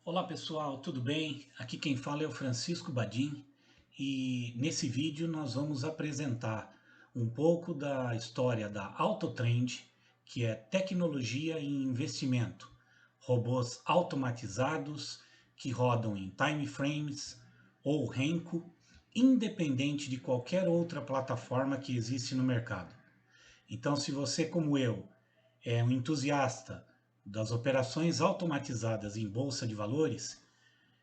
Olá pessoal, tudo bem? Aqui quem fala é o Francisco Badim e nesse vídeo nós vamos apresentar um pouco da história da Autotrend, que é tecnologia e investimento, robôs automatizados que rodam em time frames ou Renko, independente de qualquer outra plataforma que existe no mercado. Então, se você, como eu, é um entusiasta das operações automatizadas em bolsa de valores,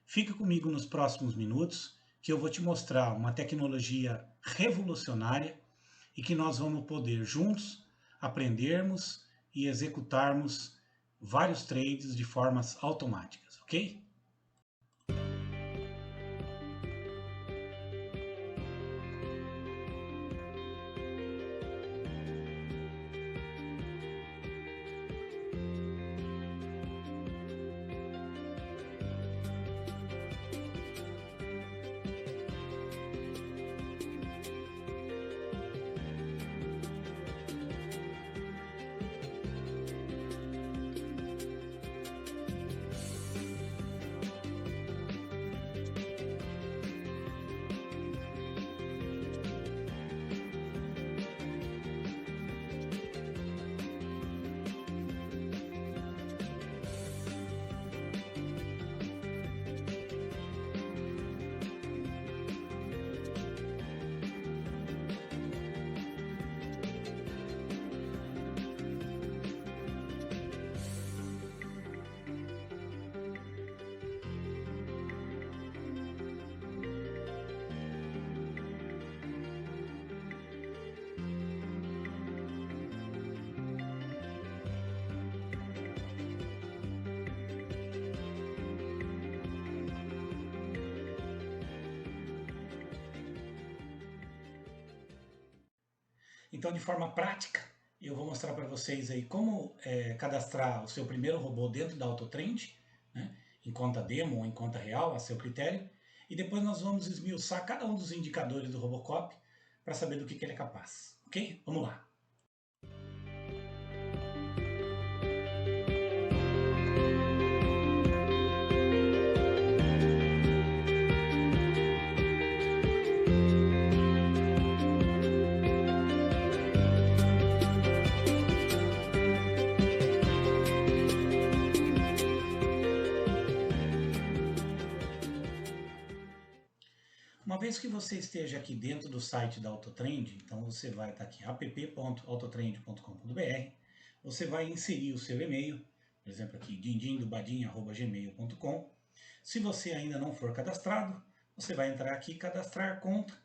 fique comigo nos próximos minutos que eu vou te mostrar uma tecnologia revolucionária e que nós vamos poder juntos aprendermos e executarmos vários trades de formas automáticas, ok? Então, de forma prática, eu vou mostrar para vocês aí como cadastrar o seu primeiro robô dentro da Autotrend, né, em conta demo ou em conta real, a seu critério, e depois nós vamos esmiuçar cada um dos indicadores do Robocop para saber do que ele é capaz. Ok? Vamos lá! Uma vez que você esteja aqui dentro do site da Autotrend, então você vai estar aqui app.autotrend.com.br, você vai inserir o seu e-mail, por exemplo aqui dindindobadin@gmail.com. Se você ainda não for cadastrado, você vai entrar aqui cadastrar conta.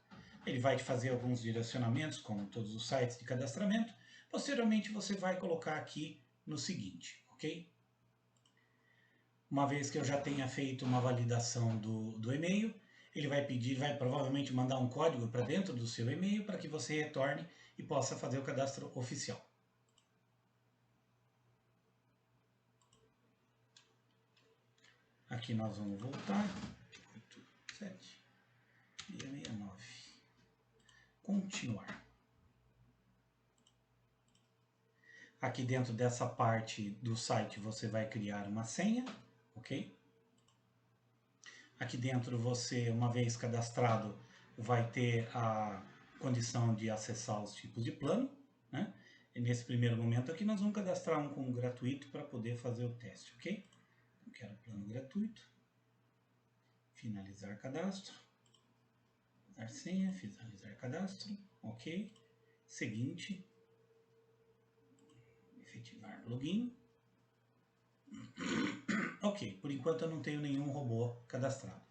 Ele vai te fazer alguns direcionamentos, como todos os sites de cadastramento. Posteriormente você vai colocar aqui no seguinte, ok? Uma vez que eu já tenha feito uma validação do e-mail, ele vai pedir, vai provavelmente mandar um código para dentro do seu e-mail para que você retorne e possa fazer o cadastro oficial. Aqui nós vamos voltar. 8769. Continuar. Aqui dentro dessa parte do site você vai criar uma senha, ok? Aqui dentro você, uma vez cadastrado, vai ter a condição de acessar os tipos de plano, né? E nesse primeiro momento aqui nós vamos cadastrar um como gratuito para poder fazer o teste, ok? Eu quero plano gratuito, finalizar cadastro, dar senha, finalizar cadastro, ok? Seguinte, efetivar login. Ok, por enquanto eu não tenho nenhum robô cadastrado.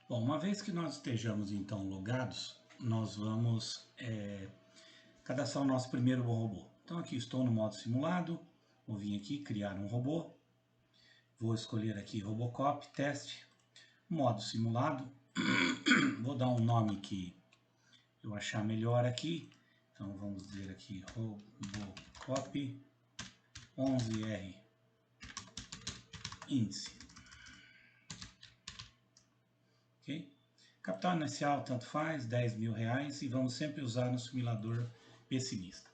Bom, uma vez que nós estejamos então logados, nós vamos cadastrar o nosso primeiro robô. Então aqui estou no modo simulado, vou vir aqui criar um robô, vou escolher aqui Robocop, teste, modo simulado, vou dar um nome que eu achar melhor aqui, então vamos dizer aqui Robocop 11R índice. Ok? Capital inicial tanto faz, R$10.000 e vamos sempre usar no simulador pessimista.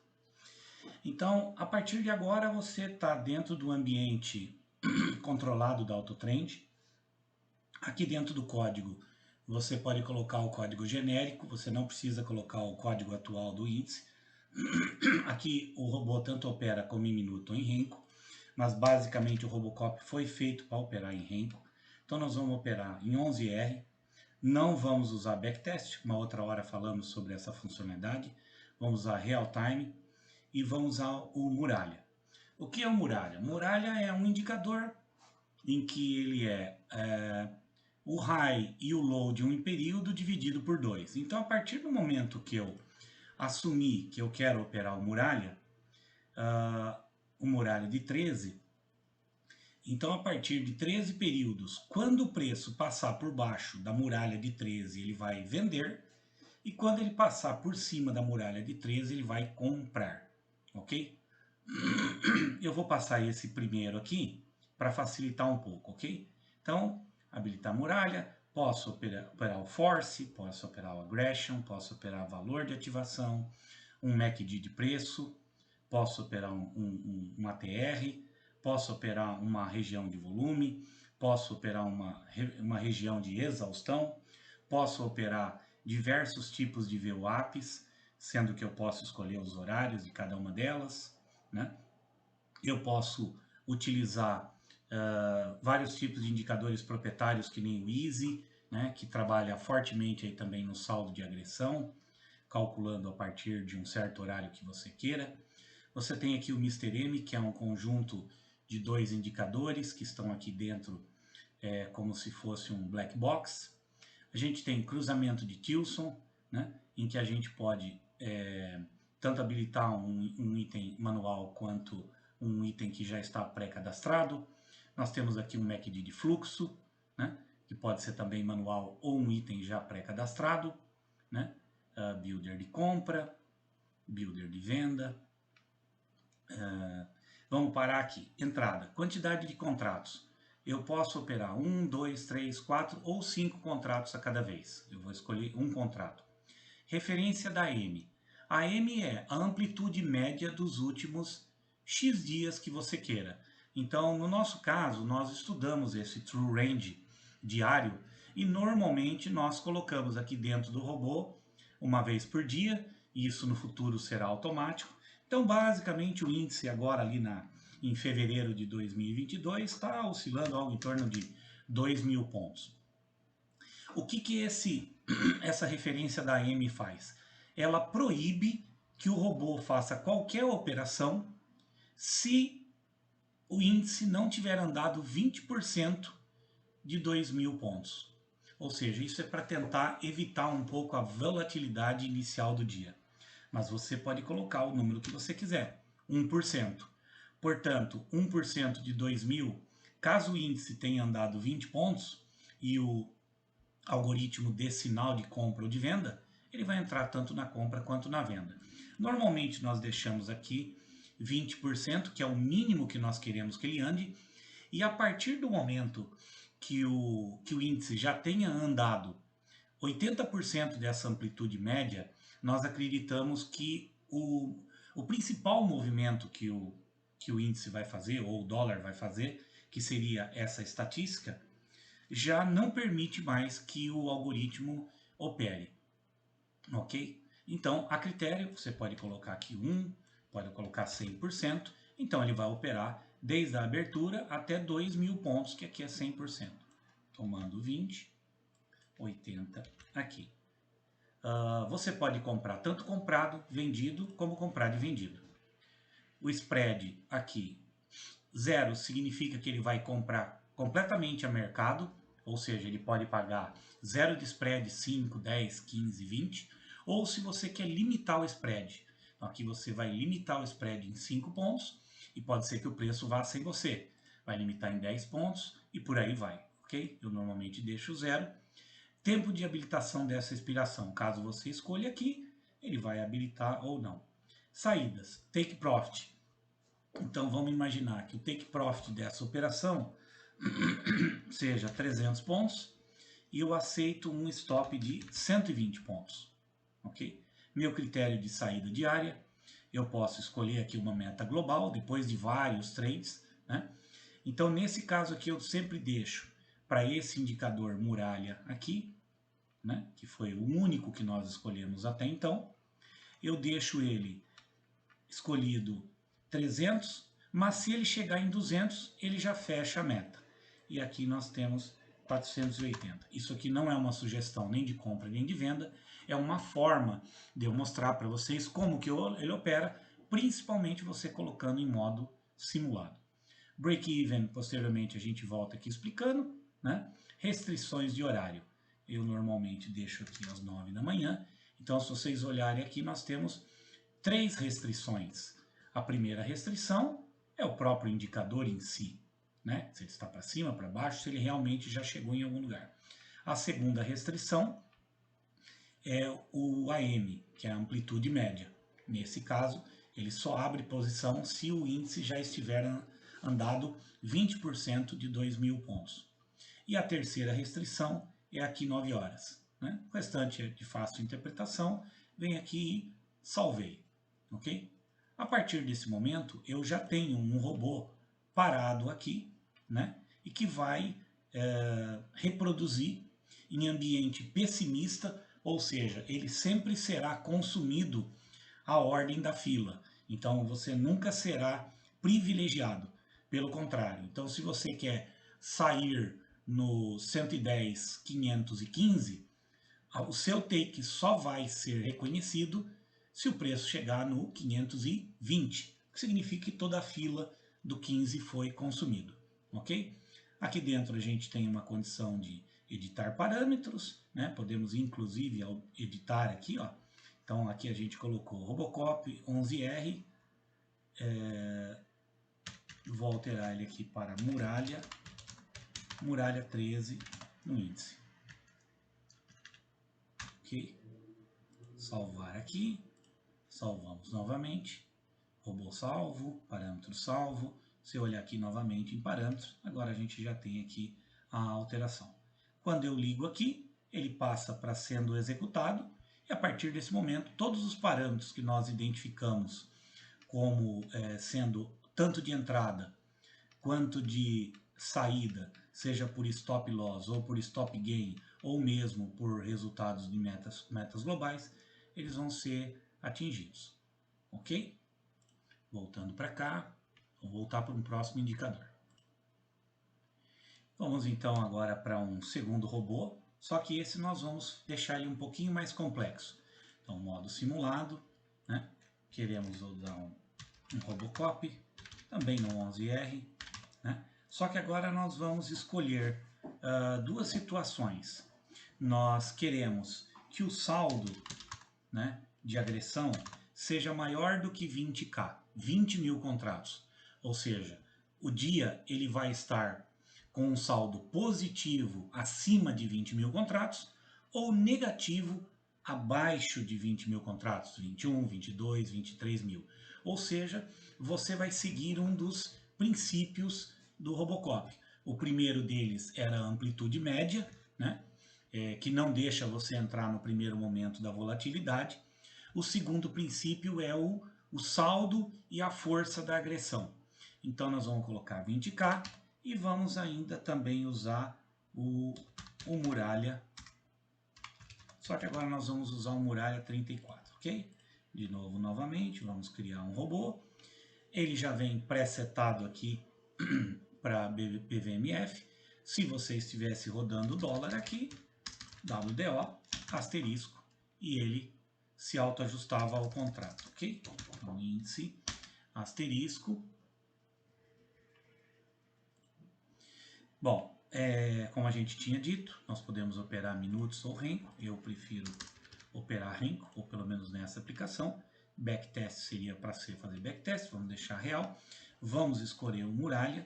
Então, a partir de agora você está dentro do ambiente controlado da AutoTrend. Aqui dentro do código, você pode colocar o código genérico, você não precisa colocar o código atual do índice. Aqui o robô tanto opera como em minuto ou em Renko, mas basicamente o Robocop foi feito para operar em Renko. Então nós vamos operar em 11R, não vamos usar backtest, uma outra hora falamos sobre essa funcionalidade, vamos usar real time e vamos usar o muralha. O que é o muralha? Muralha é um indicador em que ele é o high e o low de um período dividido por 2. Então, a partir do momento que eu assumir que eu quero operar o muralha de 13, então a partir de 13 períodos, quando o preço passar por baixo da muralha de 13, ele vai vender, e quando ele passar por cima da muralha de 13, ele vai comprar, ok? Eu vou passar esse primeiro aqui para facilitar um pouco, ok? Então, habilitar a muralha, posso operar o force, posso operar o aggression, posso operar valor de ativação, um MACD de preço, posso operar um ATR, posso operar uma região de volume, posso operar uma região de exaustão, posso operar diversos tipos de VWAPs, sendo que eu posso escolher os horários de cada uma delas, né? Eu posso utilizar vários tipos de indicadores proprietários, que nem o Easy, né, que trabalha fortemente aí também no saldo de agressão, calculando a partir de um certo horário que você queira. Você tem aqui o Mr. M, que é um conjunto de 2 indicadores que estão aqui dentro, como se fosse um black box. A gente tem cruzamento de Tilson, né, em que a gente pode tanto habilitar um item manual quanto um item que já está pré-cadastrado. Nós temos aqui um MACD de fluxo, né, que pode ser também manual ou um item já pré-cadastrado, né, builder de compra, builder de venda. Vamos parar aqui. Entrada, quantidade de contratos. Eu posso operar 1, 2, 3, 4 ou 5 contratos a cada vez. Eu vou escolher um contrato. Referência da M. A M é a amplitude média dos últimos X dias que você queira. Então, no nosso caso, nós estudamos esse True Range diário e normalmente nós colocamos aqui dentro do robô uma vez por dia, e isso no futuro será automático. Então, basicamente, o índice agora ali em fevereiro de 2022 está oscilando algo em torno de 2.000 pontos. O que essa referência da M faz? Ela proíbe que o robô faça qualquer operação se o índice não tiver andado 20% de 2.000 pontos. Ou seja, isso é para tentar evitar um pouco a volatilidade inicial do dia. Mas você pode colocar o número que você quiser, 1%. Portanto, 1% de 2.000, caso o índice tenha andado 20 pontos e o algoritmo dê sinal de compra ou de venda, ele vai entrar tanto na compra quanto na venda. Normalmente nós deixamos aqui 20%, que é o mínimo que nós queremos que ele ande, e a partir do momento que o índice já tenha andado 80% dessa amplitude média, nós acreditamos que o principal movimento que o índice vai fazer, ou o dólar vai fazer, que seria essa estatística, já não permite mais que o algoritmo opere, ok? Então, a critério, você pode colocar aqui 1, pode colocar 100%, então ele vai operar desde a abertura até 2.000 pontos, que aqui é 100%. Tomando 20, 80 aqui. Você pode comprar tanto comprado, vendido, como comprar e vendido. O spread aqui, 0 significa que ele vai comprar completamente a mercado, ou seja, ele pode pagar 0 de spread, 5, 10, 15, 20, ou se você quer limitar o spread. Então aqui você vai limitar o spread em 5 pontos, e pode ser que o preço vá sem você. Vai limitar em 10 pontos e por aí vai, ok? Eu normalmente deixo 0. Tempo de habilitação dessa expiração, caso você escolha aqui, ele vai habilitar ou não. Saídas, take profit. Então vamos imaginar que o take profit dessa operação seja 300 pontos e eu aceito um stop de 120 pontos, ok? Meu critério de saída diária, eu posso escolher aqui uma meta global depois de vários trades, né? Então, nesse caso aqui, eu sempre deixo para esse indicador muralha aqui, né, que foi o único que nós escolhemos até então, eu deixo ele escolhido 300, mas se ele chegar em 200, ele já fecha a meta. E aqui nós temos 480. Isso aqui não é uma sugestão nem de compra nem de venda, é uma forma de eu mostrar para vocês como que ele opera, principalmente você colocando em modo simulado. Break-even, posteriormente a gente volta aqui explicando, né? Restrições de horário. Eu normalmente deixo aqui às 9 da manhã, então se vocês olharem aqui nós temos 3 restrições. A primeira restrição é o próprio indicador em si, né? Se ele está para cima, para baixo, se ele realmente já chegou em algum lugar. A segunda restrição é o AM, que é a amplitude média. Nesse caso, ele só abre posição se o índice já estiver andado 20% de 2.000 pontos. E a terceira restrição é aqui 9 horas. Né? O restante é de fácil interpretação. Vem aqui e salvei. Ok? A partir desse momento, eu já tenho um robô parado aqui, né? E que vai reproduzir em ambiente pessimista, ou seja, ele sempre será consumido a ordem da fila. Então, você nunca será privilegiado. Pelo contrário. Então, se você quer sair no 110, 515, o seu take só vai ser reconhecido se o preço chegar no 520, que significa que toda a fila do 15 foi consumido, ok? Aqui dentro a gente tem uma condição de editar parâmetros, né? Podemos inclusive editar aqui, ó. Então aqui a gente colocou Robocop 11R, vou alterar ele aqui para muralha 13 no índice. Ok? Salvar aqui, salvamos novamente, robô salvo, parâmetro salvo. Se eu olhar aqui novamente em parâmetros, agora a gente já tem aqui a alteração. Quando eu ligo aqui, ele passa para sendo executado, e a partir desse momento, todos os parâmetros que nós identificamos como sendo tanto de entrada quanto de saída, seja por stop loss ou por stop gain, ou mesmo por resultados de metas globais, eles vão ser atingidos. Ok? Voltando para cá, vou voltar para um próximo indicador. Vamos então agora para um segundo robô, só que esse nós vamos deixar ele um pouquinho mais complexo. Então, modo simulado, né? Queremos usar um Robocop, também no 11R, né? Só que agora nós vamos escolher duas situações. Nós queremos que o saldo, né, de agressão seja maior do que 20k, 20 mil contratos. Ou seja, o dia ele vai estar com um saldo positivo acima de 20 mil contratos ou negativo abaixo de 20 mil contratos, 21, 22, 23 mil. Ou seja, você vai seguir um dos princípios do Robocop. O primeiro deles era a amplitude média, né? Que não deixa você entrar no primeiro momento da volatilidade. O segundo princípio é o saldo e a força da agressão. Então nós vamos colocar 20k e vamos ainda também usar o muralha. Só que agora nós vamos usar o muralha 34, ok? De novo, novamente, vamos criar um robô. Ele já vem pré-setado aqui para PVMF. Se você estivesse rodando o dólar aqui, WDO, asterisco, e ele se autoajustava ao contrato, ok? Então, índice, asterisco. Bom, como a gente tinha dito, nós podemos operar minutos ou renko. Eu prefiro operar renko, ou pelo menos nessa aplicação. Backtest seria para fazer backtest, vamos deixar real. Vamos escolher o muralha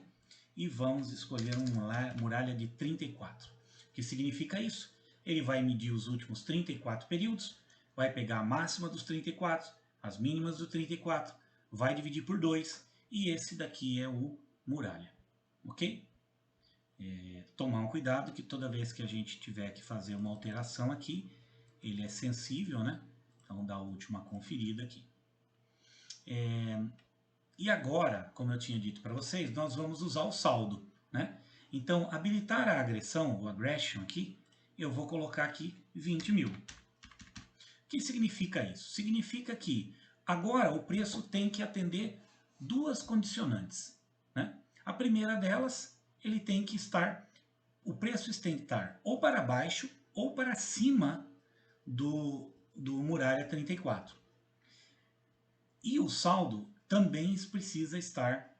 e vamos escolher um muralha de 34. O que significa isso? Ele vai medir os últimos 34 períodos, vai pegar a máxima dos 34, as mínimas do 34, vai dividir por 2 e esse daqui é o muralha, ok? Tomar um cuidado que toda vez que a gente tiver que fazer uma alteração aqui, ele é sensível, né? Então dá a última conferida aqui. E agora, como eu tinha dito para vocês, nós vamos usar o saldo, né? Então, habilitar a agressão, o aggression aqui, eu vou colocar aqui 20 mil. O que significa isso? Significa que agora o preço tem que atender duas condicionantes, né? A primeira delas, ele tem que estar, o preço tem que estar ou para baixo ou para cima do Muralha 34. E o saldo também precisa estar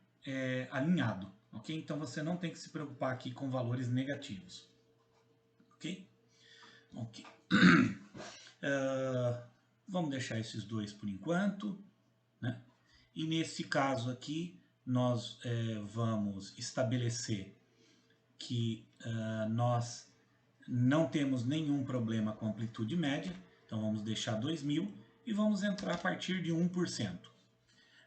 alinhado, ok? Então você não tem que se preocupar aqui com valores negativos, ok? Ok. Vamos deixar esses dois por enquanto, né? E nesse caso aqui, nós vamos estabelecer que nós não temos nenhum problema com amplitude média, então vamos deixar 2.000 e vamos entrar a partir de 1%.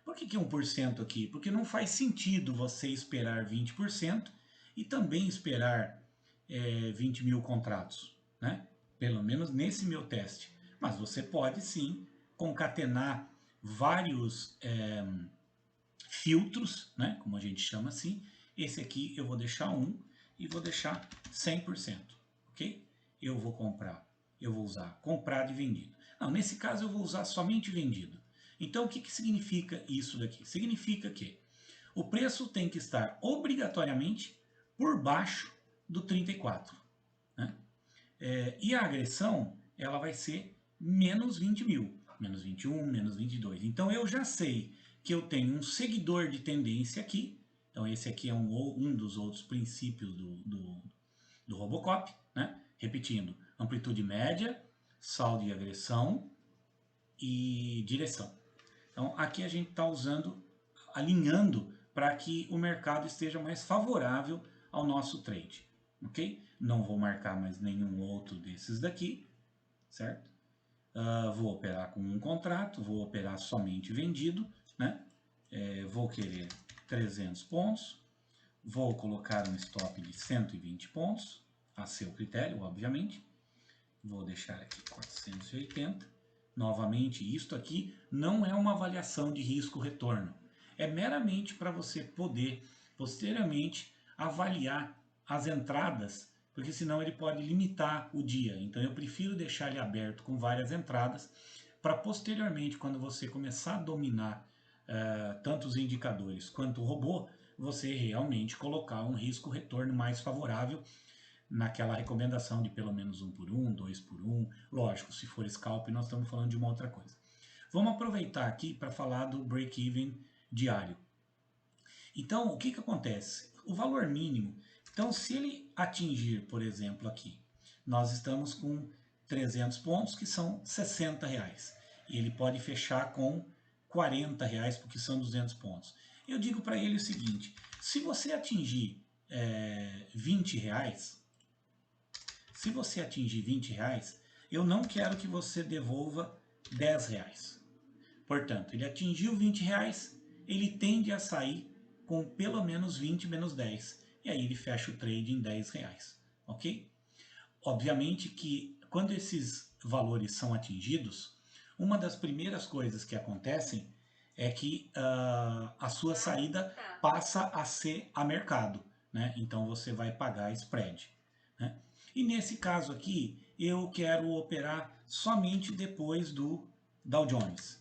Por que 1% aqui? Porque não faz sentido você esperar 20% e também esperar 20 mil contratos, né? Pelo menos nesse meu teste. Mas você pode sim concatenar vários filtros, né? Como a gente chama assim. Esse aqui eu vou deixar 1 e vou deixar 100%, ok? Eu vou usar comprado e vendido. Não, nesse caso eu vou usar somente vendido. Então o que significa isso daqui? Significa que o preço tem que estar obrigatoriamente por baixo do 34. Né? E a agressão ela vai ser menos 20 mil, menos 21, menos 22. Então eu já sei que eu tenho um seguidor de tendência aqui. Então esse aqui é um dos outros princípios do Robocop. Né? Repetindo, amplitude média, saldo e agressão e direção. Então aqui a gente está usando, alinhando para que o mercado esteja mais favorável ao nosso trade, ok? Não vou marcar mais nenhum outro desses daqui, certo? Vou operar com um contrato, vou operar somente vendido, né? Vou querer 300 pontos, vou colocar um stop de 120 pontos, a seu critério, obviamente. Vou deixar aqui 480. Novamente, isto aqui não é uma avaliação de risco-retorno. É meramente para você poder, posteriormente, avaliar as entradas, porque senão ele pode limitar o dia. Então eu prefiro deixar ele aberto com várias entradas, para posteriormente, quando você começar a dominar tanto os indicadores quanto o robô, você realmente colocar um risco-retorno mais favorável naquela recomendação de pelo menos 1 por 1, 2 por 1. Lógico, se for scalp, nós estamos falando de uma outra coisa. Vamos aproveitar aqui para falar do break-even diário. Então, o que acontece? O valor mínimo, então se ele atingir, por exemplo, aqui, nós estamos com 300 pontos, que são 60 reais. E ele pode fechar com 40 reais, porque são 200 pontos. Eu digo para ele o seguinte, se você atingir 20 reais, se você atingir 20 reais, eu não quero que você devolva 10 reais. Portanto, ele atingiu 20 reais, ele tende a sair com pelo menos 20 menos 10. E aí ele fecha o trade em 10 reais. Ok? Obviamente que quando esses valores são atingidos, uma das primeiras coisas que acontecem é que a sua saída passa a ser a mercado. Né? Então você vai pagar spread. Né? E nesse caso aqui, eu quero operar somente depois do Dow Jones,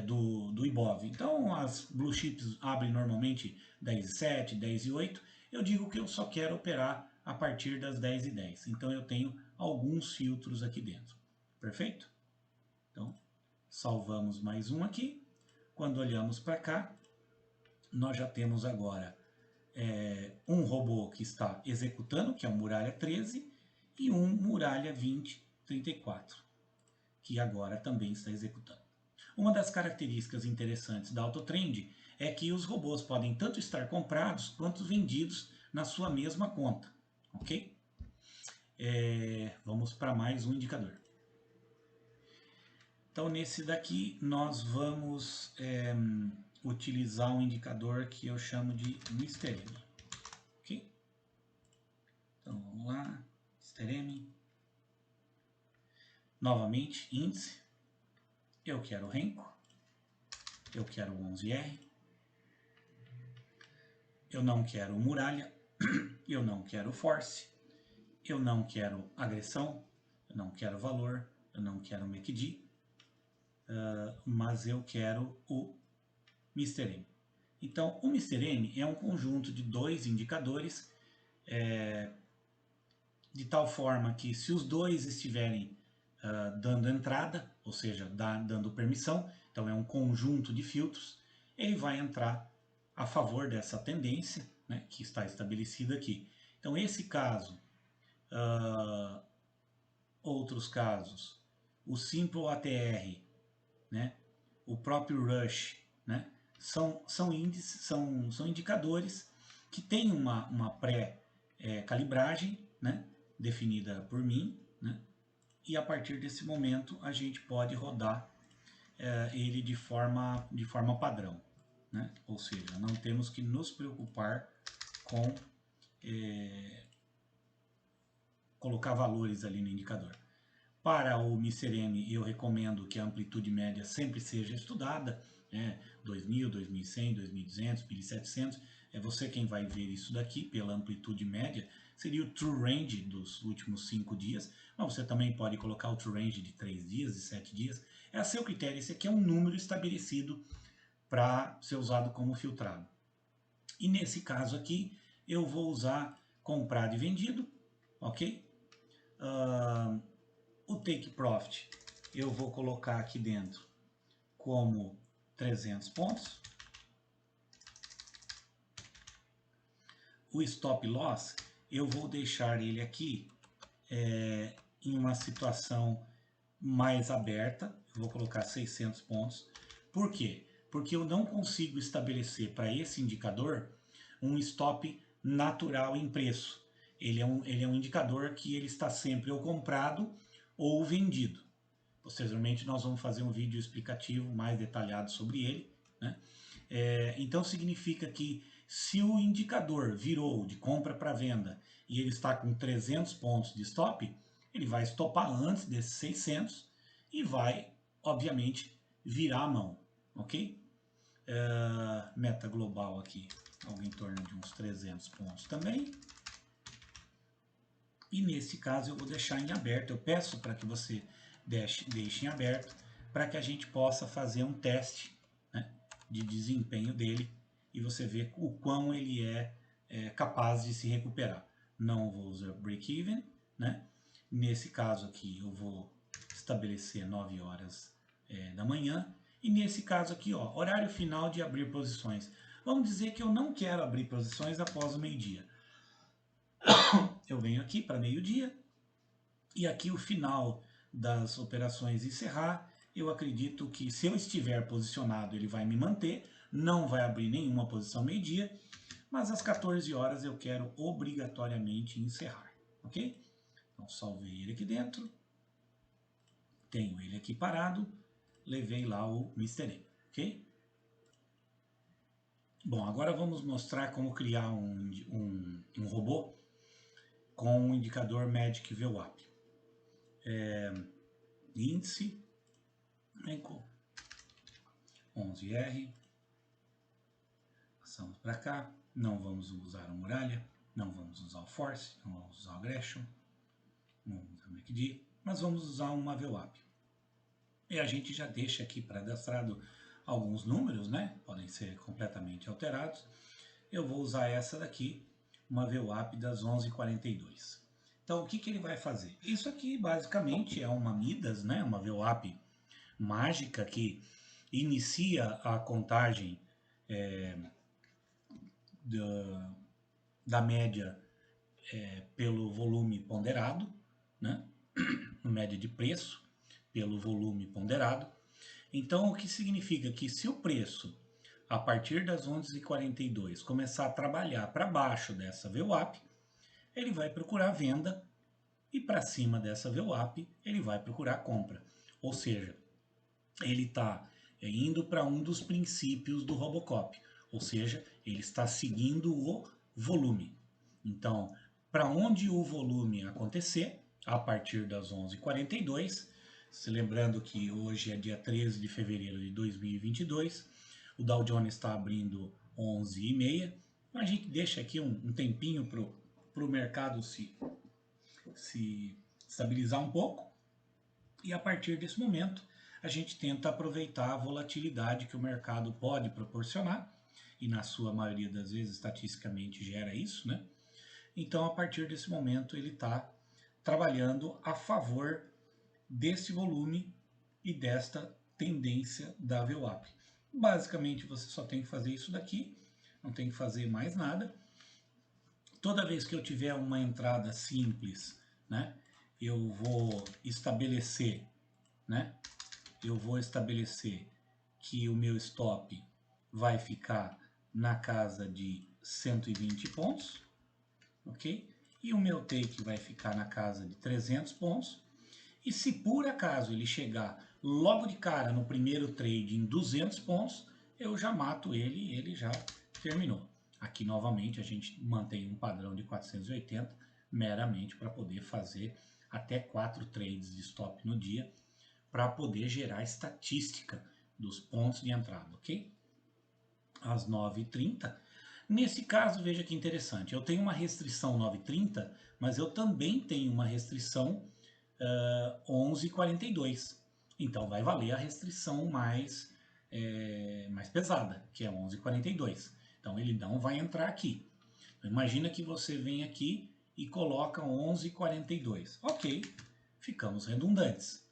do Ibov. Então as blue chips abrem normalmente 10,7, 10,8. Eu digo que eu só quero operar a partir das 10h10. Então eu tenho alguns filtros aqui dentro. Perfeito? Então, salvamos mais um aqui. Quando olhamos para cá, nós já temos agora um robô que está executando, que é o Muralha 13, e um Muralha 2034, que agora também está executando. Uma das características interessantes da AutoTrend é que os robôs podem tanto estar comprados quanto vendidos na sua mesma conta, ok? Vamos para mais um indicador. Então, nesse daqui, nós vamos utilizar um indicador que eu chamo de Mr. M. Ok? Então, vamos lá. Mr. M. Novamente, índice. Eu quero o Renko. Eu quero o 11R. eu não quero muralha, eu não quero force, eu não quero agressão, eu não quero valor, eu não quero MACD, mas eu quero o Mr. M. Então, o Mr. M é um conjunto de dois indicadores, de tal forma que se os dois estiverem dando entrada, ou seja, dando permissão, então é um conjunto de filtros, ele vai entrar a favor dessa tendência, né, que está estabelecida aqui. Então, esse caso, outros casos, o Simple ATR, né, o próprio Rush, né, são índices, são indicadores que têm uma pré-calibragem, né, definida por mim, né, e a partir desse momento a gente pode rodar ele de forma padrão, né? Ou seja, não temos que nos preocupar com colocar valores ali no indicador. Para o Mr. M, eu recomendo que a amplitude média sempre seja estudada, né? 2000, 2100, 2200, 1700, é você quem vai ver isso daqui pela amplitude média, seria o true range dos últimos 5 dias, mas você também pode colocar o true range de 3 dias, de 7 dias, é a seu critério. Esse aqui é um número estabelecido para ser usado como filtrado. E nesse caso aqui, eu vou usar comprado e vendido, ok? O take profit eu vou colocar aqui dentro como 300 pontos. O stop loss eu vou deixar ele aqui em uma situação mais aberta, eu vou colocar 600 pontos. Por quê? Porque eu não consigo estabelecer para esse indicador um stop natural em preço. Ele é um indicador que ele está sempre ou comprado ou vendido. Posteriormente nós vamos fazer um vídeo explicativo mais detalhado sobre ele, né? Então significa que se o indicador virou de compra para venda e ele está com 300 pontos de stop, ele vai stopar antes desses 600 e vai, obviamente, virar a mão, ok? Meta global aqui, algo em torno de uns 300 pontos também. E nesse caso eu vou deixar em aberto, eu peço para que você deixe em aberto, para que a gente possa fazer um teste, né, de desempenho dele e você ver o quão ele é capaz de se recuperar. Não vou usar break-even, né? Nesse caso aqui eu vou estabelecer 9 horas da manhã. E nesse caso aqui, ó, horário final de abrir posições. Vamos dizer que eu não quero abrir posições após o meio-dia. Eu venho aqui para meio-dia e aqui o final das operações encerrar. Eu acredito que se eu estiver posicionado ele vai me manter, não vai abrir nenhuma posição meio-dia, mas às 14 horas eu quero obrigatoriamente encerrar, ok? Então salvei ele aqui dentro, tenho ele aqui parado, levei lá o Mr. M, ok? Bom, agora vamos mostrar como criar um robô com um indicador Magic VWAP. Índice, Enco, 11R, passamos para cá, não vamos usar a muralha, não vamos usar o force, não vamos usar o aggression, não vamos usar o MACD, mas vamos usar uma VWAP. E a gente já deixa aqui pré-cadastrado alguns números, né? Podem ser completamente alterados. Eu vou usar essa daqui, uma VWAP das 11h42. Então, o que ele vai fazer? Isso aqui, basicamente, é uma Midas, né? Uma VWAP mágica que inicia a contagem da média pelo volume ponderado, né? Média de preço pelo volume ponderado. Então, o que significa que se o preço, a partir das 11h42, começar a trabalhar para baixo dessa VWAP, ele vai procurar venda e para cima dessa VWAP ele vai procurar compra. Ou seja, ele está indo para um dos princípios do Robocop, ou seja, ele está seguindo o volume. Então, para onde o volume acontecer, a partir das 11h42, se lembrando que hoje é dia 13 de fevereiro de 2022, o Dow Jones está abrindo 11h30, Então a gente deixa aqui um tempinho para o mercado se estabilizar um pouco, e a partir desse momento a gente tenta aproveitar a volatilidade que o mercado pode proporcionar, e na sua maioria das vezes estatisticamente gera isso, né? Então a partir desse momento ele está trabalhando a favor desse volume e desta tendência da VWAP. Basicamente você só tem que fazer isso daqui, não tem que fazer mais nada. Toda vez que eu tiver uma entrada simples, né, eu vou estabelecer, né, que o meu stop vai ficar na casa de 120 pontos, ok? E o meu take vai ficar na casa de 300 pontos. E se por acaso ele chegar logo de cara no primeiro trade em 200 pontos, eu já mato ele e ele já terminou. Aqui novamente a gente mantém um padrão de 480 meramente para poder fazer até 4 trades de stop no dia para poder gerar estatística dos pontos de entrada, ok? Às 9h30. Nesse caso, veja que interessante, eu tenho uma restrição 9h30, mas eu também tenho uma restrição 11h42. Então vai valer a restrição mais pesada, que é 11h42. Então ele não vai entrar aqui. Imagina que você vem aqui e coloca 11h42. Ok, ficamos redundantes,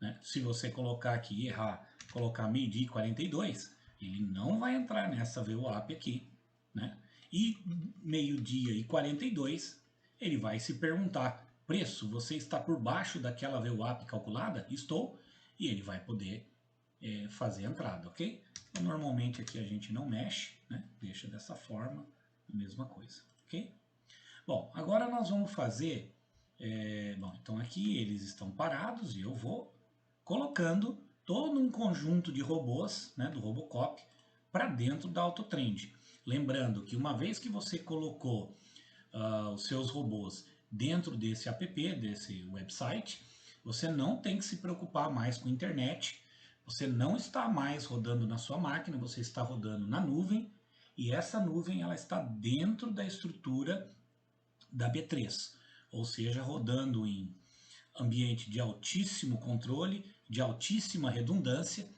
né? Se você colocar aqui e errar, colocar meio-dia e 42, ele não vai entrar nessa VWAP aqui, né? E meio-dia e 42, ele vai se perguntar: preço, você está por baixo daquela VWAP calculada? Estou. E ele vai poder fazer a entrada, ok? Então, normalmente aqui a gente não mexe, né? Deixa dessa forma, a mesma coisa, ok? Bom, agora nós vamos fazer... bom, então aqui eles estão parados e eu vou colocando todo um conjunto de robôs, né, do Robocop, para dentro da AutoTrend. Lembrando que uma vez que você colocou os seus robôs dentro desse app, desse website, você não tem que se preocupar mais com internet, você não está mais rodando na sua máquina, você está rodando na nuvem, e essa nuvem ela está dentro da estrutura da B3, ou seja, rodando em ambiente de altíssimo controle, de altíssima redundância,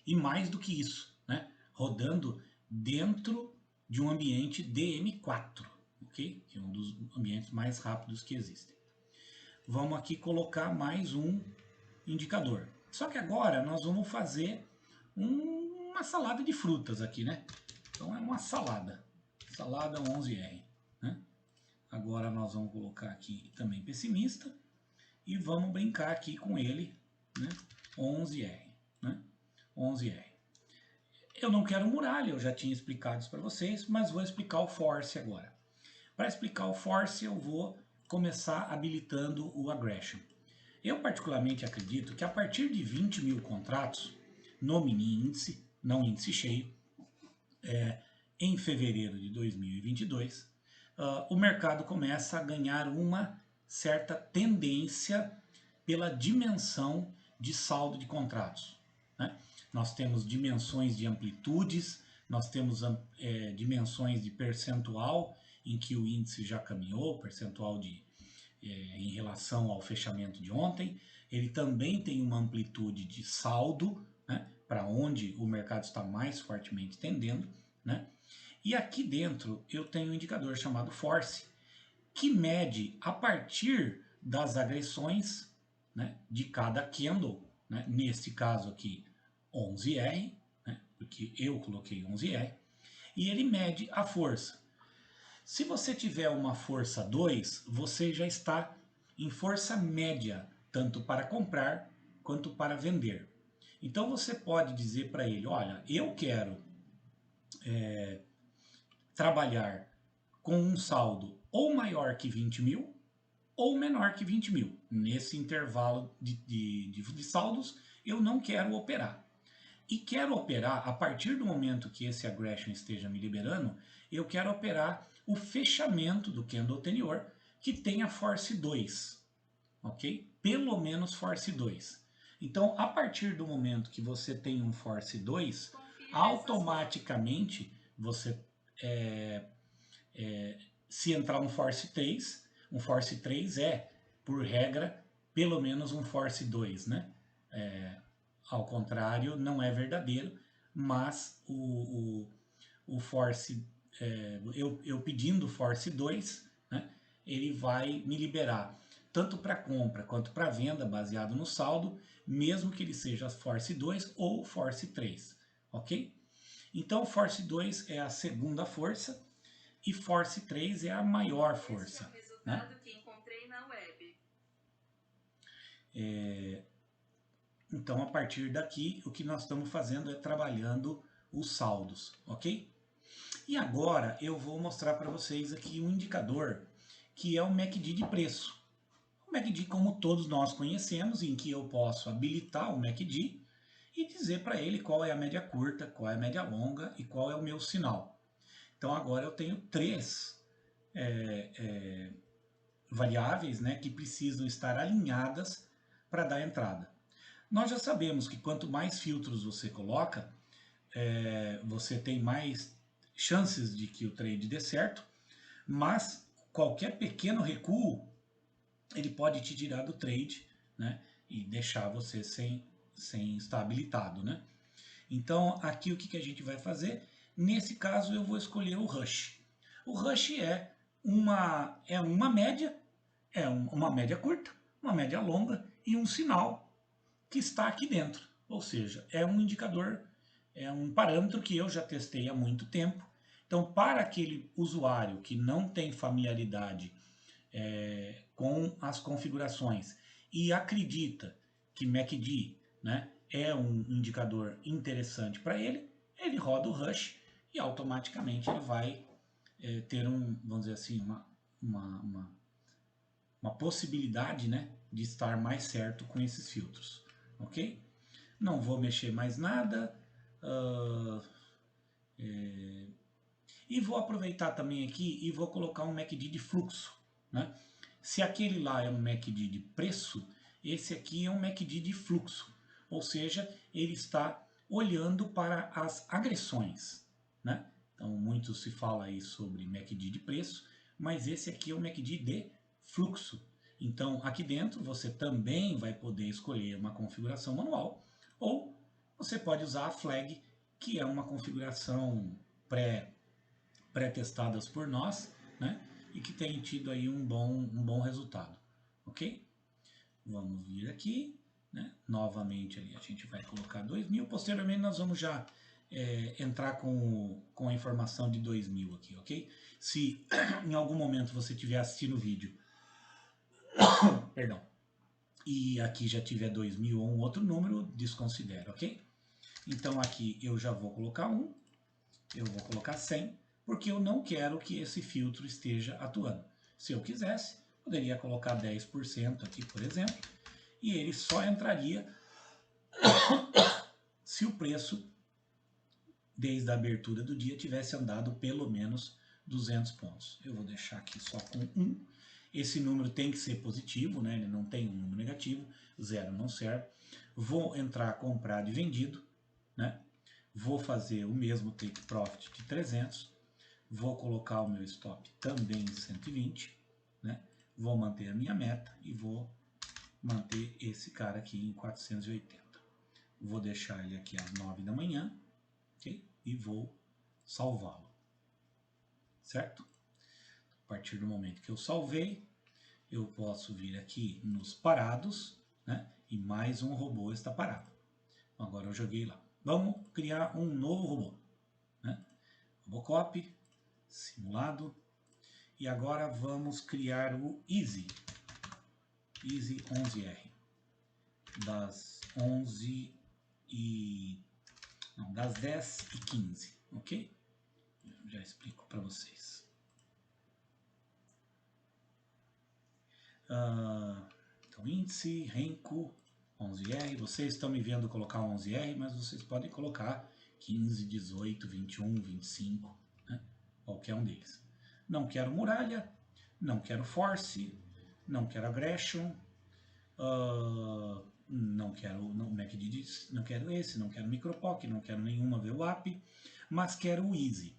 e mais do que isso, né, rodando dentro de um ambiente DM4, ok? Que é um dos ambientes mais rápidos que existem. Vamos aqui colocar mais um indicador. Só que agora nós vamos fazer uma salada de frutas aqui, né? Então é uma salada 11R, né? Agora nós vamos colocar aqui também pessimista e vamos brincar aqui com ele, né? 11R, né? 11R. Eu não quero muralha, eu já tinha explicado isso para vocês, mas vou explicar o force agora. Para explicar o force, eu vou começar habilitando o aggression. Eu particularmente acredito que a partir de 20 mil contratos no mini índice, não índice cheio, em fevereiro de 2022, o mercado começa a ganhar uma certa tendência pela dimensão de saldo de contratos, né? Nós temos dimensões de amplitudes, nós temos dimensões de percentual em que o índice já caminhou, percentual em relação ao fechamento de ontem. Ele também tem uma amplitude de saldo, né, para onde o mercado está mais fortemente tendendo, né? E aqui dentro eu tenho um indicador chamado Force, que mede a partir das agressões, né, de cada candle, né, nesse caso aqui 11R, né, porque eu coloquei 11R, e ele mede a força. Se você tiver uma força 2, você já está em força média, tanto para comprar quanto para vender. Então você pode dizer para ele, olha, eu quero trabalhar com um saldo ou maior que 20 mil ou menor que 20 mil. Nesse intervalo de saldos, eu não quero operar. E quero operar, a partir do momento que esse aggression esteja me liberando, eu quero operar o fechamento do candle anterior, que tenha force 2, ok? Pelo menos force 2. Então, a partir do momento que você tem um force 2, automaticamente você Se entrar um Force 3 é, por regra, pelo menos um Force 2, né? Ao contrário, não é verdadeiro, mas o Force, eu pedindo Force 2, né, ele vai me liberar tanto para compra quanto para venda, baseado no saldo, mesmo que ele seja Force 2 ou Force 3, ok? Então, Force 2 é a segunda força e Force 3 é a maior força. Esse é o resultado, né, que encontrei na web. Então, a partir daqui, o que nós estamos fazendo é trabalhando os saldos, ok? E agora eu vou mostrar para vocês aqui um indicador que é o MACD de preço. O MACD, como todos nós conhecemos, em que eu posso habilitar o MACD e dizer para ele qual é a média curta, qual é a média longa e qual é o meu sinal. Então agora eu tenho três variáveis, né, que precisam estar alinhadas para dar entrada. Nós já sabemos que quanto mais filtros você coloca, você tem mais chances de que o trade dê certo, mas qualquer pequeno recuo, ele pode te tirar do trade, né, e deixar você sem estar habilitado, né? Então, aqui o que a gente vai fazer? Nesse caso, eu vou escolher o Rush. O Rush é uma média, uma média curta, uma média longa e um sinal que está aqui dentro. Ou seja, é um indicador, é um parâmetro que eu já testei há muito tempo. Então, para aquele usuário que não tem familiaridade com as configurações e acredita que MACD, né, é um indicador interessante para ele, ele roda o Rush e automaticamente ele vai ter vamos dizer assim, uma possibilidade, né, de estar mais certo com esses filtros, ok? Não vou mexer mais nada. E vou aproveitar também aqui e vou colocar um MACD de fluxo, né? Se aquele lá é um MACD de preço, esse aqui é um MACD de fluxo, ou seja, ele está olhando para as agressões, né? Então, muito se fala aí sobre MACD de preço, mas esse aqui é o MACD de fluxo. Então, aqui dentro você também vai poder escolher uma configuração manual, ou você pode usar a flag, que é uma configuração pré-testadas por nós, né? E que tem tido aí um bom resultado, ok? Vamos vir aqui, né? Novamente ali a gente vai colocar 2000, posteriormente nós vamos já entrar com a informação de 2000 aqui, ok? Se em algum momento você estiver assistindo o vídeo, perdão, e aqui já tiver 2000 ou um outro número, desconsidera, ok? Então aqui eu já vou colocar 1, eu vou colocar 100, porque eu não quero que esse filtro esteja atuando. Se eu quisesse, poderia colocar 10% aqui, por exemplo, e ele só entraria se o preço, desde a abertura do dia, tivesse andado pelo menos 200 pontos. Eu vou deixar aqui só com 1. Esse número tem que ser positivo, né? Ele não tem um número negativo, 0 não serve. Vou entrar comprado e vendido, né? Vou fazer o mesmo take profit de 300. Vou colocar o meu stop também em 120, né? Vou manter a minha meta e vou manter esse cara aqui em 480. Vou deixar ele aqui às 9 da manhã, ok? E vou salvá-lo, certo? A partir do momento que eu salvei, eu posso vir aqui nos parados, né? E mais um robô está parado. Agora eu joguei lá. Vamos criar um novo robô, né? Robocop, simulado. E agora vamos criar o Easy 11R, das 11 e... não, das 10h15, ok? Eu já explico para vocês. Então, índice, Renko, 11R, vocês estão me vendo colocar 11R, mas vocês podem colocar 15, 18, 21, 25, né? Qualquer um deles. Não quero muralha, não quero force, não quero aggression, não quero MACD, não quero esse, não quero micropoc, não quero nenhuma VWAP, mas quero o easy.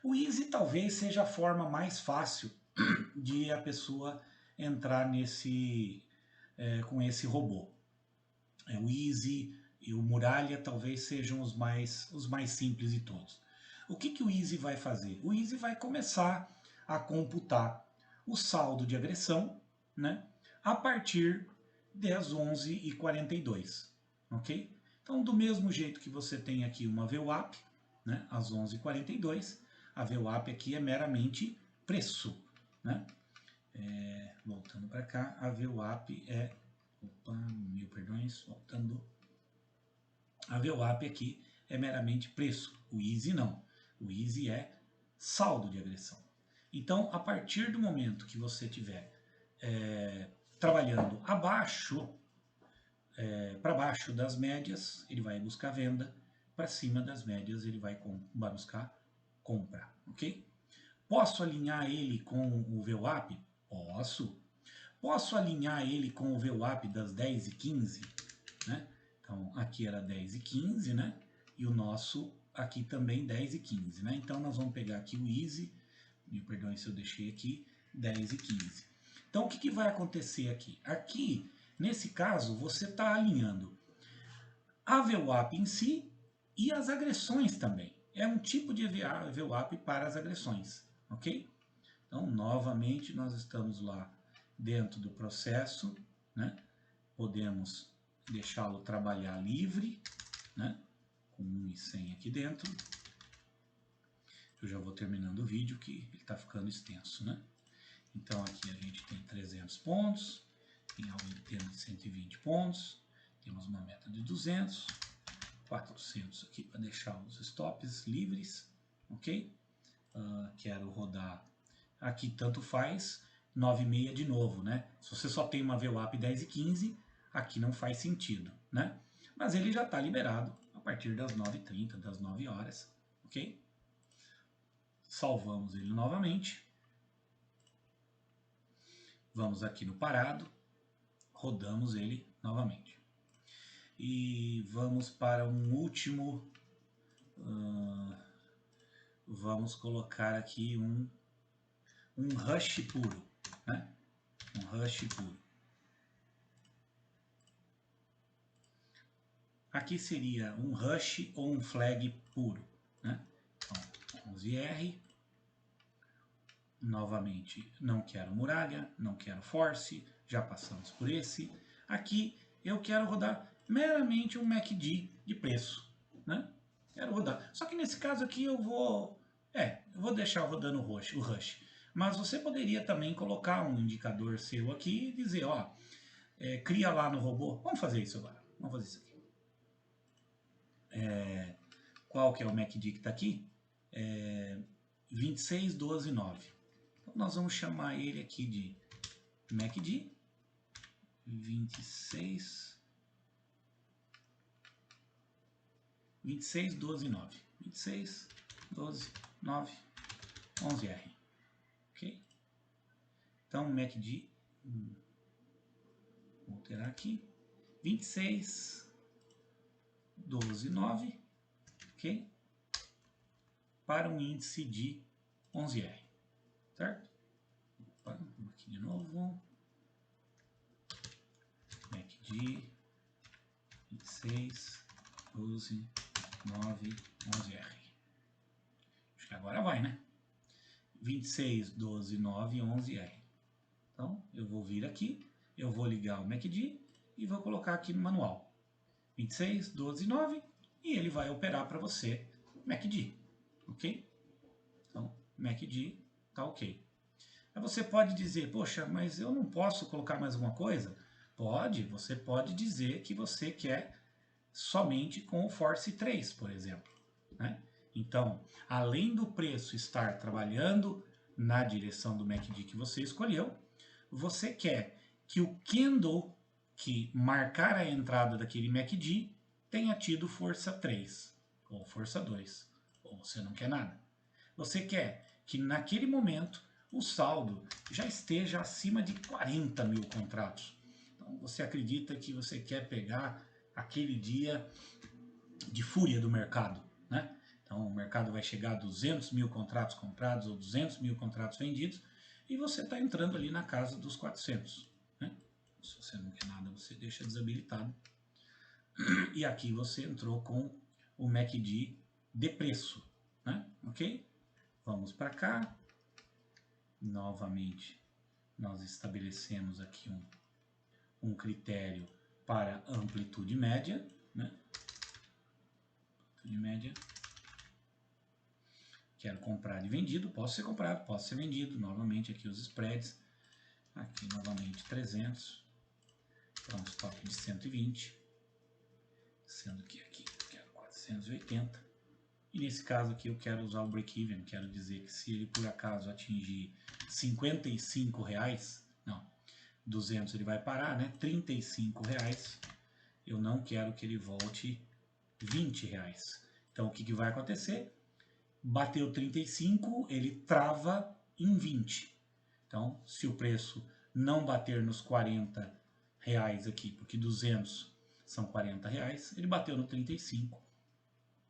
O Easy talvez seja a forma mais fácil de a pessoa entrar com esse robô. O Easy e o Muralha talvez sejam os mais simples de todos. O que o Easy vai fazer? O Easy vai começar a computar o saldo de agressão, né, a partir das 11h42, ok? Então, do mesmo jeito que você tem aqui uma VWAP, né, às 11h42, a VWAP aqui é meramente preço, né? Voltando para cá, a VWAP é... Opa, mil perdões, voltando. A VWAP aqui é meramente preço, o Easy não. O Easy é saldo de agressão. Então, a partir do momento que você estiver trabalhando para baixo das médias, ele vai buscar venda, para cima das médias ele vai buscar compra, ok? Posso alinhar ele com o VWAP? Posso. Posso alinhar ele com o VWAP das 10h15, né? Então, aqui era 10h15, né? E o nosso aqui também 10h15, né? Então, nós vamos pegar aqui o Easy, me perdoem se eu deixei aqui, 10h15. Então, o que vai acontecer aqui? Aqui, nesse caso, você está alinhando a VWAP em si e as agressões também. É um tipo de VWAP para as agressões, ok? Então, novamente, nós estamos lá dentro do processo, né? Podemos deixá-lo trabalhar livre, né? Com 1.100 aqui dentro. Eu já vou terminando o vídeo que ele está ficando extenso, né? Então aqui a gente tem 300 pontos, tem algo em termos de 120 pontos, temos uma meta de 200, 400 aqui para deixar os stops livres, ok? Quero rodar aqui, tanto faz, 9,6 de novo, né? Se você só tem uma VWAP 10h15, aqui não faz sentido, né? Mas ele já está liberado a partir das 9h30, das 9 horas, ok? Salvamos ele novamente. Vamos aqui no parado, rodamos ele novamente. E vamos para um último... vamos colocar aqui um rush puro, né? Um rush puro. Aqui seria um rush ou um flag puro, né? Então, 11R. Novamente, não quero muralha, não quero force, já passamos por esse. Aqui eu quero rodar meramente um MACD de preço, né? Quero rodar. Só que nesse caso aqui eu vou deixar rodando o rush. Mas você poderia também colocar um indicador seu aqui e dizer, ó, cria lá no robô. Vamos fazer isso agora. Vamos fazer isso aqui. Qual que é o MACD que está aqui? 26,12,9. Então nós vamos chamar ele aqui de MACD 26,12,9. 26,12,9, 11R. Ok? Então MACD, vou alterar aqui, 26,12,9, ok? Para um índice de 11R. Certo? Opa, aqui de novo. MACD 26, 12, 9, 11R. Acho que agora vai, né? 26, 12, 9, 11R. Então, eu vou vir aqui, eu vou ligar o MACD e vou colocar aqui no manual. 26, 12, 9 e ele vai operar para você MACD. Ok? Então, MACD tá ok. Aí você pode dizer, poxa, mas eu não posso colocar mais alguma coisa? Pode, você pode dizer que você quer somente com o Force 3, por exemplo, né? Então, além do preço estar trabalhando na direção do MACD que você escolheu, você quer que o candle que marcar a entrada daquele MACD tenha tido força 3, ou força 2, ou você não quer nada. Você quer que naquele momento o saldo já esteja acima de 40 mil contratos. Então você acredita que você quer pegar aquele dia de fúria do mercado, né? Então o mercado vai chegar a 200 mil contratos comprados ou 200 mil contratos vendidos e você está entrando ali na casa dos 400. Né? Se você não quer nada, você deixa desabilitado. E aqui você entrou com o MACD de preço. Né? Ok? Vamos para cá. Novamente, nós estabelecemos aqui um critério para amplitude média. Né? Amplitude média. Quero comprar e vendido, posso ser comprado, posso ser vendido. Novamente aqui os spreads. Aqui novamente 300. Para um stop de 120. Sendo que aqui eu quero 480. E nesse caso aqui eu quero usar o break-even. Quero dizer que se ele por acaso atingir R$55, não, 200 ele vai parar, né? R$35. Eu não quero que ele volte R$20. Então o que vai acontecer? Bateu 35, ele trava em 20. Então, se o preço não bater nos R$40 aqui, porque 200 são R$40, ele bateu no 35,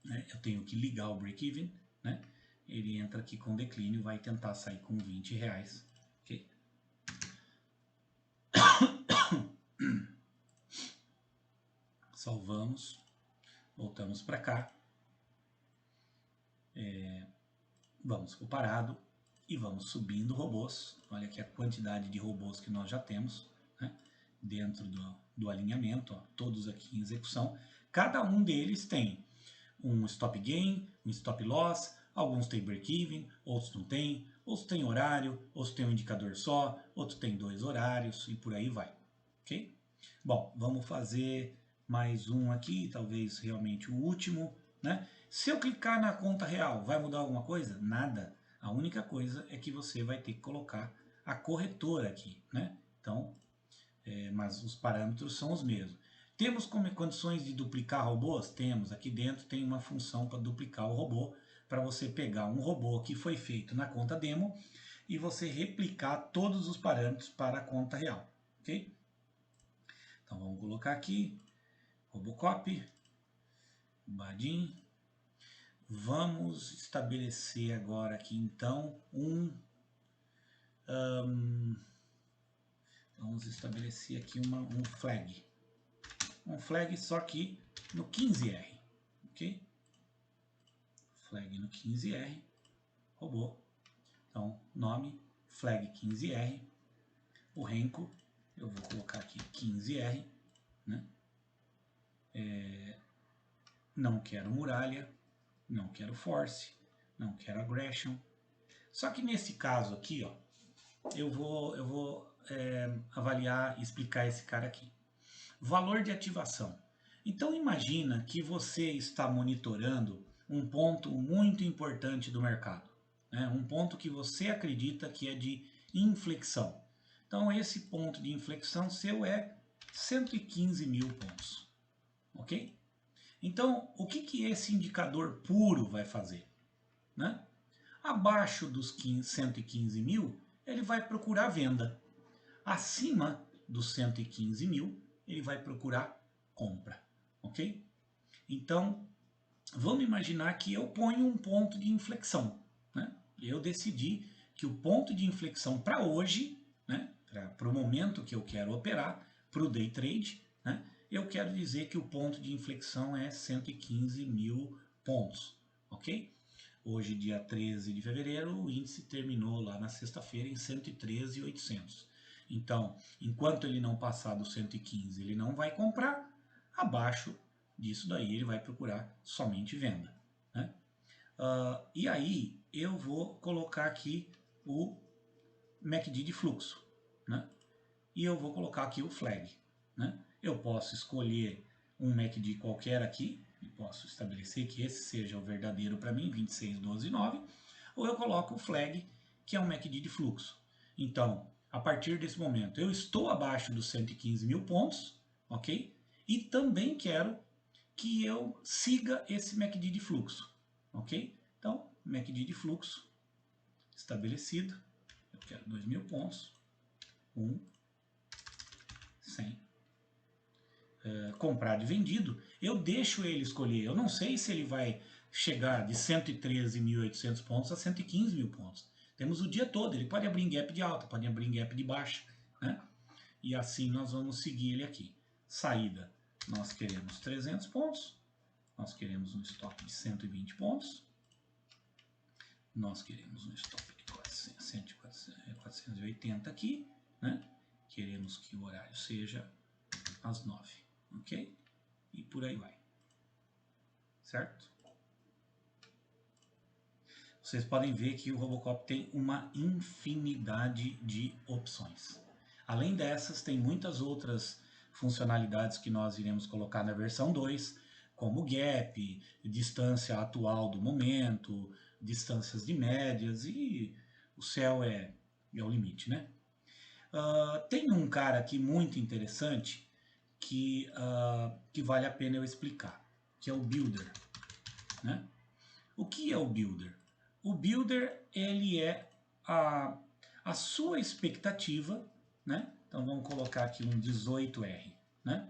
né? Eu tenho que ligar o break-even, né? Ele entra aqui com declínio, vai tentar sair com R$20, ok? Salvamos, voltamos para cá, vamos para o parado e vamos subindo robôs. Olha aqui a quantidade de robôs que nós já temos, né? Dentro do alinhamento, ó, todos aqui em execução. Cada um deles tem um stop gain, um stop loss, alguns têm break-even, outros não têm, outros têm horário, outros têm um indicador só, outros têm 2 horários e por aí vai, ok? Bom, vamos fazer mais um aqui, talvez realmente o último, né? Se eu clicar na conta real, vai mudar alguma coisa? Nada. A única coisa é que você vai ter que colocar a corretora aqui, né? Então, mas os parâmetros são os mesmos. Temos como condições de duplicar robôs? Temos. Aqui dentro tem uma função para duplicar o robô, para você pegar um robô que foi feito na conta demo e você replicar todos os parâmetros para a conta real, ok? Então vamos colocar aqui, Robocop, Badin. Vamos estabelecer agora aqui então vamos estabelecer aqui um flag. Um flag só que no 15R, ok? Flag no 15R, robô. Então, nome, flag 15R. O renko, eu vou colocar aqui 15R, né? Não quero muralha, não quero force, não quero aggression. Só que nesse caso aqui, ó, eu vou avaliar e explicar esse cara aqui. Valor de ativação. Então imagina que você está monitorando um ponto muito importante do mercado, né? Um ponto que você acredita que é de inflexão. Então esse ponto de inflexão seu é 115 mil pontos, ok? Então o que esse indicador puro vai fazer, né? Abaixo dos 115 mil, ele vai procurar venda. Acima dos 115 mil, ele vai procurar compra, ok? Então, vamos imaginar que eu ponho um ponto de inflexão, né? Eu decidi que o ponto de inflexão para hoje, né, para o momento que eu quero operar, para o day trade, né, eu quero dizer que o ponto de inflexão é 115 mil pontos, ok? Hoje, dia 13 de fevereiro, o índice terminou lá na sexta-feira em 113.800. Então, enquanto ele não passar dos 115, ele não vai comprar. Abaixo disso daí, ele vai procurar somente venda, né? E aí, eu vou colocar aqui o MACD de fluxo, né? E eu vou colocar aqui o flag, né? Eu posso escolher um MACD qualquer aqui, e posso estabelecer que esse seja o verdadeiro para mim, 26,12,9, ou eu coloco o flag, que é um MACD de fluxo. Então, a partir desse momento, eu estou abaixo dos 115 mil pontos, ok? E também quero que eu siga esse MACD de fluxo, ok? Então, MACD de fluxo estabelecido, eu quero 2.000 pontos, 100. Comprado e vendido, eu deixo ele escolher. Eu não sei se ele vai chegar de 113.800 pontos a 115.000 pontos. Temos o dia todo, ele pode abrir em gap de alta, pode abrir em gap de baixa, né? E assim nós vamos seguir ele aqui. Saída, nós queremos 300 pontos, nós queremos um stop de 120 pontos, nós queremos um stop de 480 aqui, né? Queremos que o horário seja às 9, ok? E por aí vai, certo? Vocês podem ver que o Robocop tem uma infinidade de opções. Além dessas, tem muitas outras funcionalidades que nós iremos colocar na versão 2, como gap, distância atual do momento, distâncias de médias, e o céu é o limite, né? Tem um cara aqui muito interessante que vale a pena eu explicar, que é o Builder, né? O que é o Builder? O Builder, ele é a sua expectativa, né? Então vamos colocar aqui um 18R, né?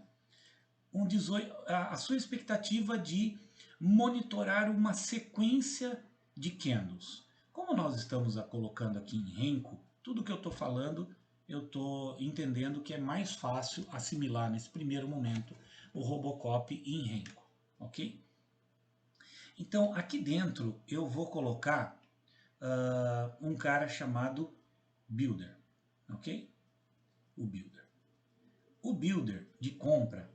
A sua expectativa de monitorar uma sequência de candles. Como nós estamos colocando aqui em Renko, tudo que eu estou falando, eu estou entendendo que é mais fácil assimilar nesse primeiro momento o Robocop em Renko, ok? Então, aqui dentro eu vou colocar um cara chamado Builder, ok? O Builder. O Builder de compra,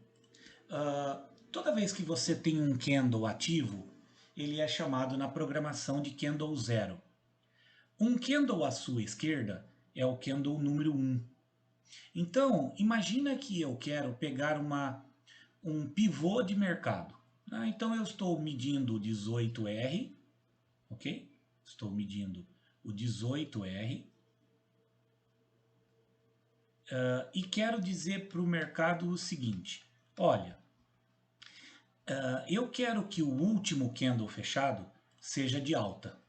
toda vez que você tem um candle ativo, ele é chamado na programação de candle 0. Um candle à sua esquerda é o candle número 1. Então, imagina que eu quero pegar um pivô de mercado. Então eu estou medindo o 18R, ok? Estou medindo o 18R e quero dizer para o mercado o seguinte: olha, eu quero que o último candle fechado seja de alta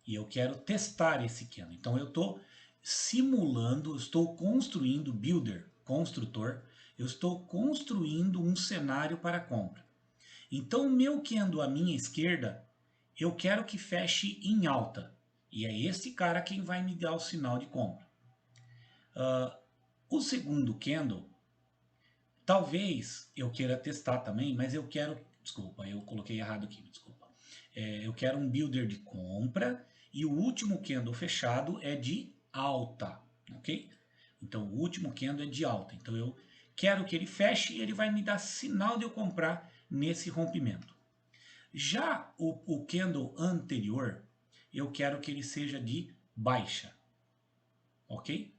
e eu quero testar esse candle. Então eu estou simulando, estou construindo, builder, construtor, eu estou construindo um cenário para compra. Então o meu candle à minha esquerda, eu quero que feche em alta. E é esse cara quem vai me dar o sinal de compra. O segundo candle, talvez eu queira testar também, mas eu quero... Desculpa, eu coloquei errado aqui, desculpa. Eu quero um builder de compra e o último candle fechado é de alta, ok? Então o último candle é de alta. Então eu quero que ele feche e ele vai me dar sinal de eu comprar nesse rompimento. Já o candle anterior, eu quero que ele seja de baixa, ok?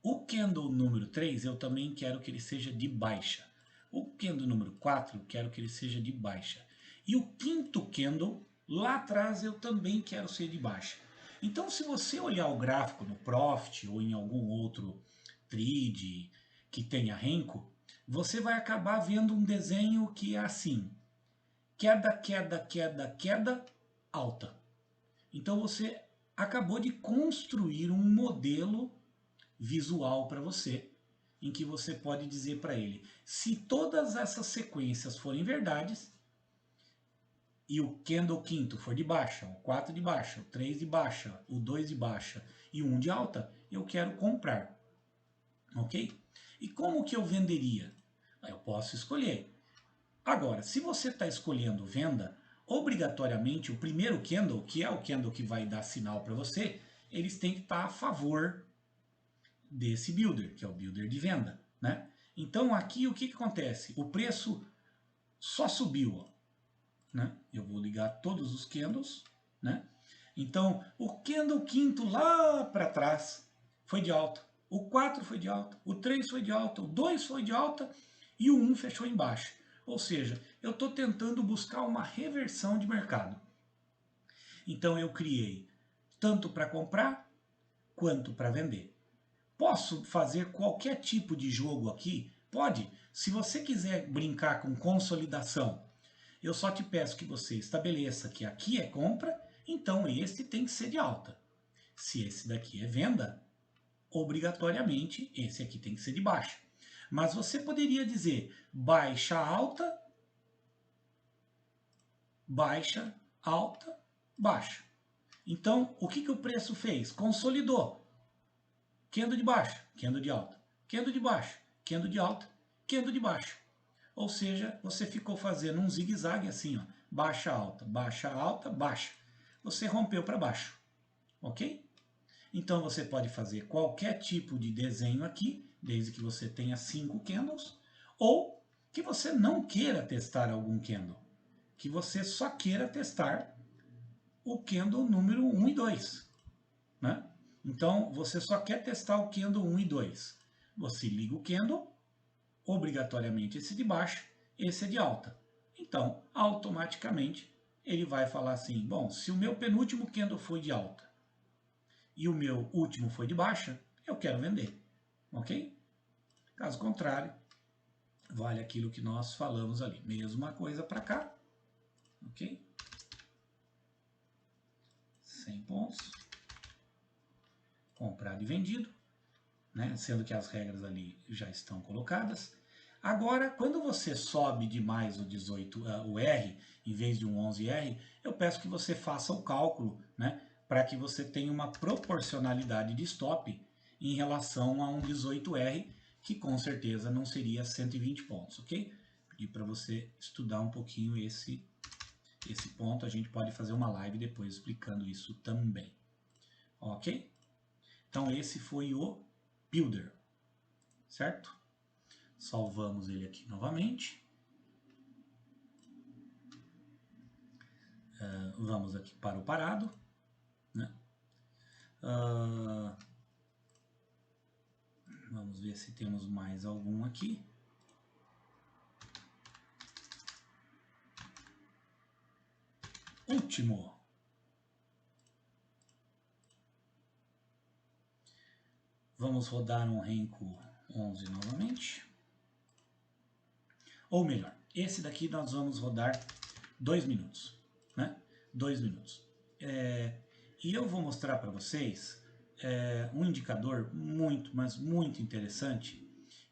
O candle número 3, eu também quero que ele seja de baixa. O candle número 4, eu quero que ele seja de baixa. E o quinto candle, lá atrás, eu também quero ser de baixa. Então, se você olhar o gráfico no Profit ou em algum outro trade que tenha Renko, você vai acabar vendo um desenho que é assim: queda, queda, queda, queda, alta. Então você acabou de construir um modelo visual para você, em que você pode dizer para ele, se todas essas sequências forem verdades, e o candle quinto for de baixa, o 4 de baixa, o 3 de baixa, o 2 de baixa e o 1 de alta, eu quero comprar. Ok? E como que eu venderia? Eu posso escolher. Agora, se você está escolhendo venda, obrigatoriamente o primeiro candle, que é o candle que vai dar sinal para você, eles têm que estar a favor desse builder, que é o builder de venda, né? Então aqui o que acontece? O preço só subiu, ó, né? Eu vou ligar todos os candles, né? Então o candle quinto lá para trás foi de alta, o 4 foi de alta, o 3 foi de alta, o 2 foi de alta e o 1 fechou em baixa. Ou seja, eu estou tentando buscar uma reversão de mercado. Então eu criei tanto para comprar quanto para vender. Posso fazer qualquer tipo de jogo aqui? Pode. Se você quiser brincar com consolidação, eu só te peço que você estabeleça que aqui é compra, então este tem que ser de alta. Se esse daqui é venda, obrigatoriamente esse aqui tem que ser de baixa. Mas você poderia dizer baixa alta baixa, alta, baixa. Então, o que o preço fez? Consolidou. Candle de baixa, candle de alta, candle de baixa, candle de alta, candle de baixa. Ou seja, você ficou fazendo um zigue-zague assim, ó, baixa, alta, baixa, alta, baixa. Você rompeu para baixo, ok? Então você pode fazer qualquer tipo de desenho aqui, desde que você tenha 5 candles, ou que você não queira testar algum candle, que você só queira testar o candle número 1 e 2, né? Então você só quer testar o candle 1 e 2. Você liga o candle, obrigatoriamente esse de baixo, esse é de alta. Então, automaticamente, ele vai falar assim, bom, se o meu penúltimo candle foi de alta e o meu último foi de baixa, eu quero vender, ok? Caso contrário, vale aquilo que nós falamos ali. Mesma coisa para cá, ok? 100 pontos. Comprado e vendido, né? Sendo que as regras ali já estão colocadas. Agora, quando você sobe demais o 18, o R, em vez de um 11R, eu peço que você faça o cálculo, né? Para que você tenha uma proporcionalidade de stop em relação a um 18R, que com certeza não seria 120 pontos, ok? Pedi para você estudar um pouquinho esse ponto, a gente pode fazer uma live depois explicando isso também, ok? Então esse foi o Builder, certo? Salvamos ele aqui novamente. Vamos aqui para o parado, né? Vamos ver se temos mais algum aqui. Último. Vamos rodar um Renko 11 novamente. Ou melhor, esse daqui nós vamos rodar 2 minutos, né? 2 minutos. E eu vou mostrar para vocês um indicador muito, mas muito interessante,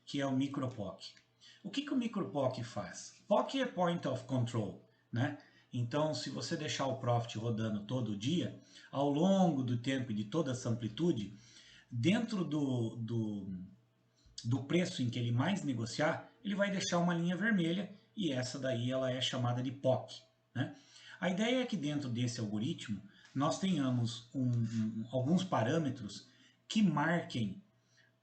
que é o MicroPOC. O que o MicroPOC faz? POC é Point of Control, né? Então, se você deixar o Profit rodando todo dia, ao longo do tempo e de toda essa amplitude, dentro do preço em que ele mais negociar, ele vai deixar uma linha vermelha, e essa daí ela é chamada de POC, né? A ideia é que dentro desse algoritmo nós tenhamos alguns parâmetros que marquem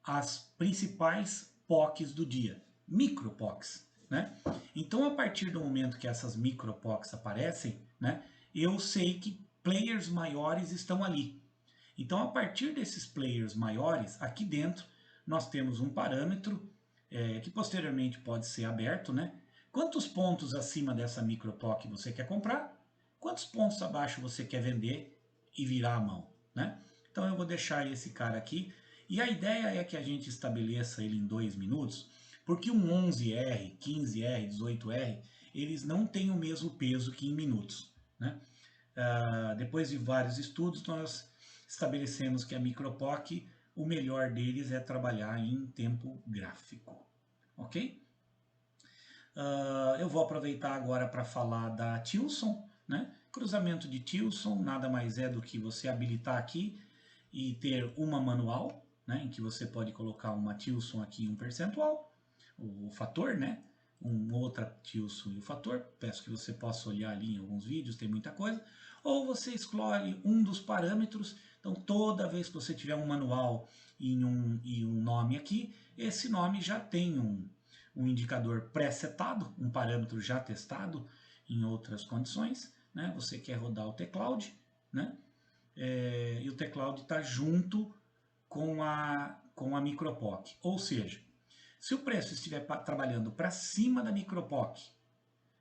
as principais POCs do dia, micro POCs, né? Então, a partir do momento que essas micro POCs aparecem, né, eu sei que players maiores estão ali. Então, a partir desses players maiores, aqui dentro, nós temos um parâmetro que posteriormente pode ser aberto, né? Quantos pontos acima dessa micro POC você quer comprar? Quantos pontos abaixo você quer vender e virar a mão, né? Então, eu vou deixar esse cara aqui. E a ideia é que a gente estabeleça ele em 2 minutos, porque um 11R, 15R, 18R, eles não têm o mesmo peso que em minutos, né? Depois de vários estudos, nós estabelecemos que a MicroPOC, o melhor deles é trabalhar em tempo gráfico, ok? Eu vou aproveitar agora para falar da Tilson, né? Cruzamento de Tilson nada mais é do que você habilitar aqui e ter uma manual, né? Em que você pode colocar uma Tilson aqui em um percentual, o fator, né? Outra Tilson e o fator. Peço que você possa olhar ali em alguns vídeos, tem muita coisa. Ou você escolhe um dos parâmetros. Então, toda vez que você tiver um manual e um nome aqui, esse nome já tem um indicador pré-setado, um parâmetro já testado em outras condições, né? Você quer rodar o tCloud, né? E o tCloud está junto com a MicroPOC. Ou seja, se o preço estiver trabalhando para cima da MicroPOC,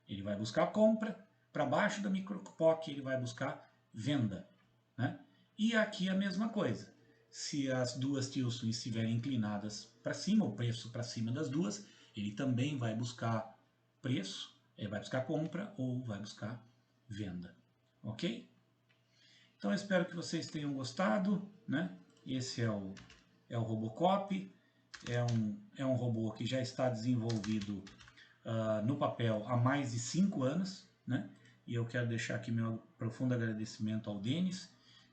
ele vai buscar compra, para baixo da MicroPOC ele vai buscar venda, né? E aqui a mesma coisa. Se as duas Tilson estiverem inclinadas para cima, o preço para cima das duas, ele também vai buscar preço, ele vai buscar compra ou vai buscar venda, ok? Então eu espero que vocês tenham gostado, né? Esse é o Robocop, é um robô que já está desenvolvido no papel há mais de 5 anos, né? E eu quero deixar aqui meu profundo agradecimento ao Denis,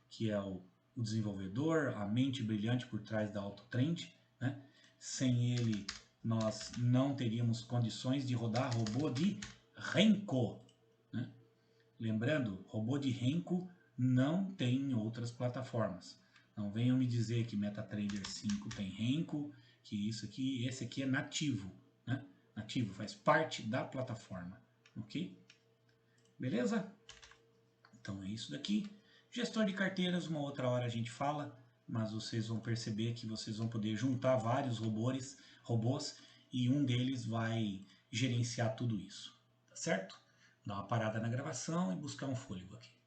que é o desenvolvedor, a mente brilhante por trás da AutoTrend, né? Sem ele, nós não teríamos condições de rodar robô de Renko, né? Lembrando, robô de Renko não tem em outras plataformas. Não venham me dizer que MetaTrader 5 tem Renko, que isso aqui, esse aqui é nativo, né? Nativo, faz parte da plataforma, ok? Beleza? Então é isso daqui. Gestor de carteiras, uma outra hora a gente fala, mas vocês vão perceber que vocês vão poder juntar vários robôs e um deles vai gerenciar tudo isso, tá certo? Dá uma parada na gravação e buscar um fôlego aqui.